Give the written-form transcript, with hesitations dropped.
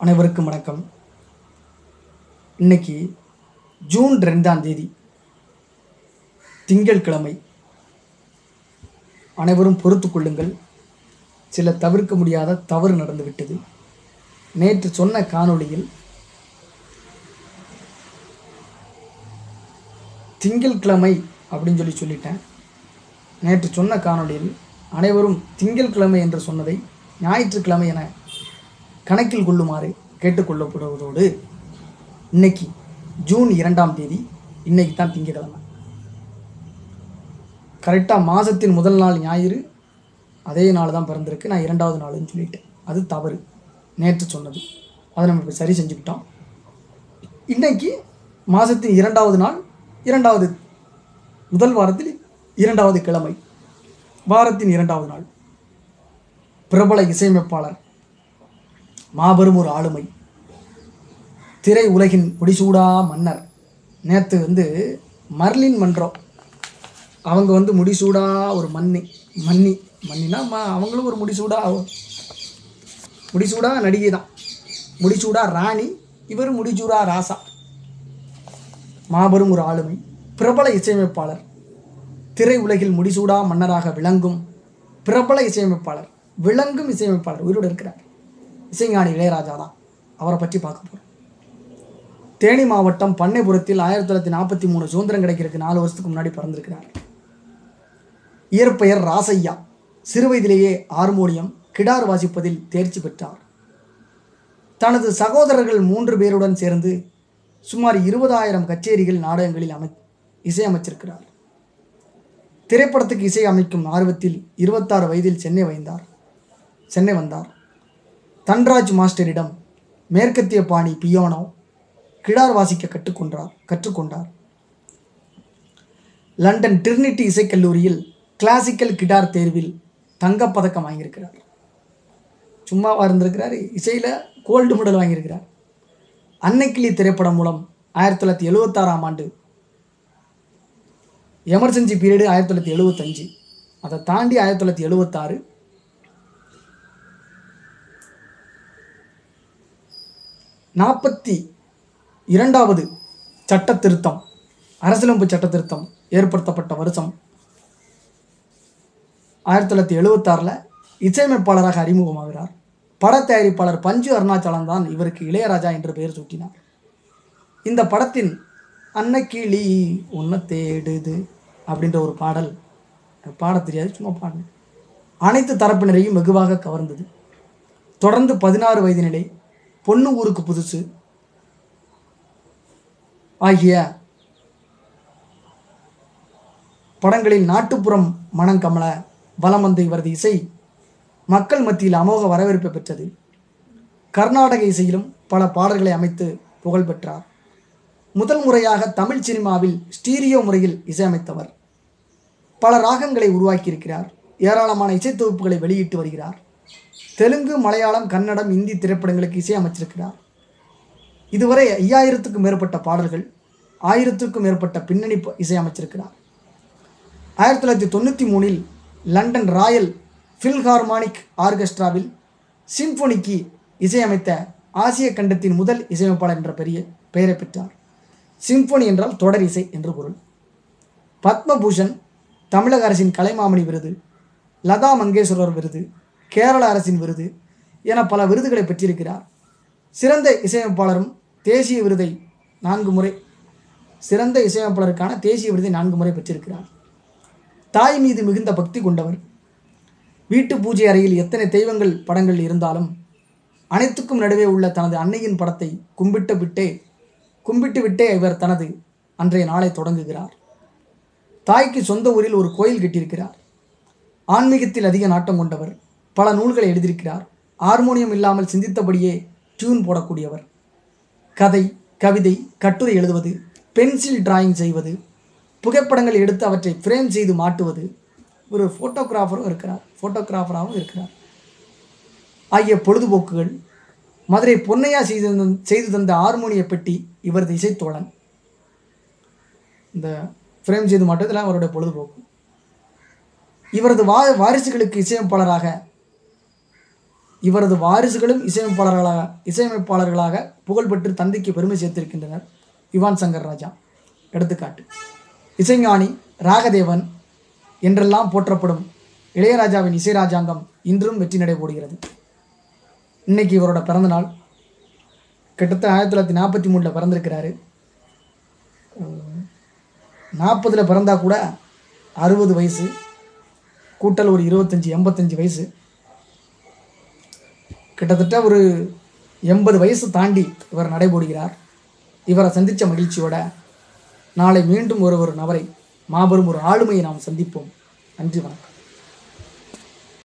அனைவருக்கும் வணக்கம். இன்னைக்கு ஜூன் 2ஆம் தேதி திங்கட்கிழமை. அனைவரும் பொறுத்து கொள்ளுங்கள். சில தவிர்க்க முடியாத தவறு நடந்துவிட்டது. நேற்று சொன்ன காணொளியில் திங்கட்கிழமை அப்படின்னு சொல்லிட்டேன். நேற்று சொன்ன காணொளியில் அனைவரும் திங்கட்கிழமை என்று சொன்னதை ஞாயிற்றுக்கிழமை என கணக்கில் கொள்ளுமாறு கேட்டுக்கொள்ளப்படுவதோடு, இன்னைக்கு ஜூன் 2ஆம் தேதி, இன்னைக்கு தான் திங்கட்கிழமை. கரெக்டாக மாதத்தின் முதல் நாள் ஞாயிறு, அதே நாள் தான் பிறந்திருக்கு. நான் 2வது நாள்னு சொல்லிட்டேன். அது தவறு, நேற்று சொன்னது. அதை நம்ம இப்போ சரி செஞ்சுக்கிட்டோம். இன்னைக்கு மாதத்தின் 2வது நாள், முதல் வாரத்தில் 2வது கிழமை, வாரத்தின் 2வது நாள். பிரபல இசையமைப்பாளர், மாபெரும் ஒரு ஆளுமை, திரை உலகின் முடிசூடா மன்னர். நேற்று மர்லின் மன்றோ அவங்க முடிசூடா ஒரு மன்னினா அவங்களும் ஒரு முடிசூடா நடிகை தான். முடிசூடா ராணி, இவர் முடிசூடா ராசா. மாபெரும் ஒரு ஆளுமை, பிரபல இசையமைப்பாளர், திரை உலகில் முடிசூடா மன்னராக விளங்கும் பிரபல இசையமைப்பாளர், விளங்கும் இசையமைப்பாளர், உயிரோடு இருக்கிறார். இசைஞானி இளையராஜா தான். அவரை பற்றி பார்க்க போகிறோம். தேனி மாவட்டம் பண்ணைபுரத்தில் 1943 சுதந்திரம் கிடைக்கிறதுக்கு 4 வருஷத்துக்கு முன்னாடி பிறந்திருக்கிறார். இயற்பெயர் ராசையா. சிறுவயதிலேயே ஹார்மோனியம், கிடார் வாசிப்பதில் தேர்ச்சி பெற்றார். தனது சகோதரர்கள் 3 பேருடன் சேர்ந்து சுமார் 20,000 கச்சேரிகள், நாடகங்களில் இசையமைச்சிருக்கிறார். திரைப்படத்துக்கு இசை அமைக்கும் ஆர்வத்தில் 26 வயதில் சென்னை வந்தார். தன்ராஜ் மாஸ்டரிடம் மேற்கத்திய பாணி பியானோ, கிடார் வாசிக்க கற்றுக்கொண்டார். லண்டன் டிரினிட்டி இசைக்கல்லூரியில் கிளாசிக்கல் கிடார் தேர்வில் தங்கப்பதக்கம் வாங்கியிருக்கிறார். சும்மாவா இருந்திருக்கிறார், இசையில் கோல்டு மெடல் வாங்கியிருக்கிறார். அன்னைக்கிளி திரைப்படம் மூலம் 1976ஆம் ஆண்டு, எமர்ஜென்சி பீரியடு 1975, அதை தாண்டி 1976 42வது சட்ட திருத்தம், அரசியலமைப்பு சட்ட திருத்தம் ஏற்படுத்தப்பட்ட வருஷம் 1976 இசையமைப்பாளராக அறிமுகமாகிறார். பட தயாரிப்பாளர் பஞ்சு அருணாச்சலம் தான் இவருக்கு இளையராஜா என்று பெயர் சூட்டினார். இந்த படத்தின் அன்னக்கிளி உன்னை தேடுது அப்படின்ற ஒரு பாடல், பாட தெரியாது, சும்மா பாடல், அனைத்து தரப்பினரையும் வெகுவாக கவர்ந்தது. தொடர்ந்து 16 வயது நிலை, பொண்ணு ஊருக்கு புதுசு ஆகிய படங்களில் நாட்டுப்புறம் மணங்கமல வலம் வந்த இவரது இசை மக்கள் மத்தியில் அமோக வரவேற்பை பெற்றது. கர்நாடக இசையிலும் பல பாடல்களை அமைத்து புகழ் பெற்றார். முதல் முறையாக தமிழ் சினிமாவில் ஸ்டீரியோ முறையில் இசையமைத்தவர். பல ராகங்களை உருவாக்கியிருக்கிறார். ஏராளமான இசைத்தொகுப்புகளை வெளியிட்டு வருகிறார். தெலுங்கு, மலையாளம், கன்னடம், இந்தி திரைப்படங்களுக்கு இசையமைச்சிருக்கிறார். இதுவரை 5000க்கும் மேற்பட்ட பாடல்கள், 1000க்கும் மேற்பட்ட பின்னணி இசையமைச்சிருக்கிறார். 1993 லண்டன் ராயல் ஃபில்ஹார்மானிக் ஆர்கெஸ்ட்ராவில் சிம்பொனிக்கு இசையமைத்த ஆசிய கண்டத்தின் முதல் இசையமைப்பாளர் என்ற பெயரை பெற்றார். சிம்பொனி என்றால் தொடர் இசை என்று பொருள். பத்மபூஷன், தமிழக அரசின் கலைமாமணி விருது, லதா மங்கேஷ்வரர் விருது, கேரள அரசின் விருது என பல விருதுகளை பெற்றிருக்கிறார். சிறந்த இசையமைப்பாளரும் தேசிய விருதை 4 முறை, சிறந்த இசையமைப்பாளருக்கான தேசிய விருதை 4 முறை பெற்றிருக்கிறார். தாய் மீது மிகுந்த பக்தி கொண்டவர். வீட்டு பூஜை அறையில் எத்தனை தெய்வங்கள் படங்கள் இருந்தாலும் அனைத்துக்கும் நடுவே உள்ள தனது அன்னையின் படத்தை கும்பிட்டு விட்டே இவர் தனது அன்றைய நாளை தொடங்குகிறார். தாய்க்கு சொந்த ஊரில் ஒரு கோயில் கட்டியிருக்கிறார். ஆன்மீகத்தில் அதிக நாட்டம் கொண்டவர். பல நூல்களை எழுதியிருக்கிறார். ஹார்மோனியம் இல்லாமல் சிந்தித்தபடியே டியூன் போடக்கூடியவர். கதை, கவிதை, கட்டுரை எழுதுவது, பென்சில் டிராயிங் செய்வது, புகைப்படங்கள் எடுத்து அவற்றை ஃப்ரேம் செய்து மாட்டுவது, ஒரு ஃபோட்டோகிராஃபராகவும் இருக்கிறார் ஆகிய பொழுதுபோக்குகள். மதுரை பொன்னையா செய்து தந்த ஹார்மோனிய பெட்டி இவரது இசைத்தோழன். இந்த ஃப்ரேம் செய்து மாட்டுவதெல்லாம் அவருடைய பொழுதுபோக்கு. இவரது வாரிசுகளுக்கு இசையமைப்பாளராக இவரது வாரிசுகளும் இசையமைப்பாளர்களாக புகழ்பெற்று தந்தைக்கு பெருமை சேர்த்திருக்கின்றனர். யுவான் சங்கர் ராஜா எடுத்துக்காட்டு. இசைஞானி, ராகதேவன் என்றெல்லாம் போற்றப்படும் இளையராஜாவின் இசை ராஜாங்கம் இன்றும் வெற்றி நடைபோடுகிறது. இன்னைக்கு இவரோட பிறந்தநாள். கிட்டத்தட்ட 1943 பிறந்திருக்கிறாரு. 40 பிறந்தா கூட 60 வயசு கூட்டல் ஒரு 25 85 வயசு, கிட்டத்தட்ட ஒரு 80 வயசு தாண்டி இவர் நடைபோடுகிறார். இவரை சந்தித்த மகிழ்ச்சியோட நாளை மீண்டும் ஒரு நபரை, மாபெரும் ஒரு ஆளுமையை நாம் சந்திப்போம். நன்றி, வணக்கம்.